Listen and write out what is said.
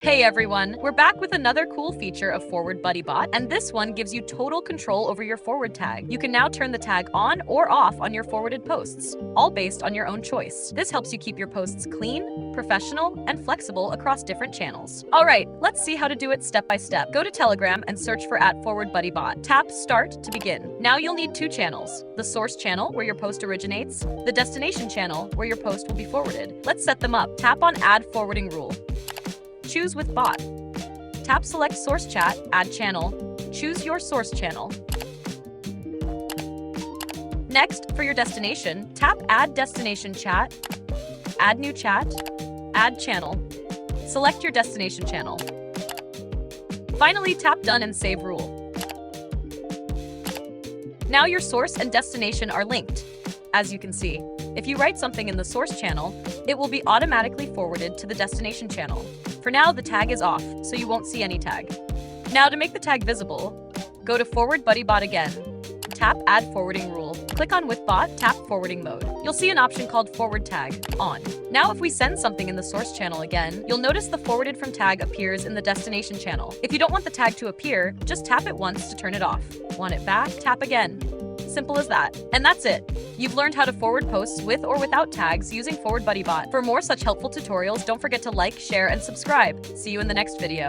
Hey everyone, we're back with another cool feature of Forward Buddy Bot, and this one gives you total control over your forward tag. You can now turn the tag on or off on your forwarded posts, all based on your own choice. This helps you keep your posts clean, professional, and flexible across different channels. Alright, let's see how to do it step by step. Go to Telegram and search for @ForwardBuddyBot. Tap Start to begin. Now you'll need two channels: the source channel, where your post originates, the destination channel, where your post will be forwarded. Let's set them up. Tap on Add Forwarding Rule. Choose with bot. Tap Select Source Chat, Add Channel. Choose your source channel. Next, for your destination, tap Add Destination Chat, Add New Chat, Add Channel. Select your destination channel. Finally, tap Done and Save Rule. Now your source and destination are linked. As you can see, if you write something in the source channel, it will be automatically forwarded to the destination channel. For now, the tag is off, so you won't see any tag. Now to make the tag visible, go to Forward Buddy Bot again. Tap Add Forwarding Rule. Click on With Bot, tap Forwarding Mode. You'll see an option called Forward Tag, On. Now if we send something in the source channel again, you'll notice the Forwarded From tag appears in the destination channel. If you don't want the tag to appear, just tap it once to turn it off. Want it back? Tap again. Simple as that. And that's it. You've learned how to forward posts with or without tags using Forward Buddy Bot. For more such helpful tutorials, don't forget to like, share, and subscribe. See you in the next video.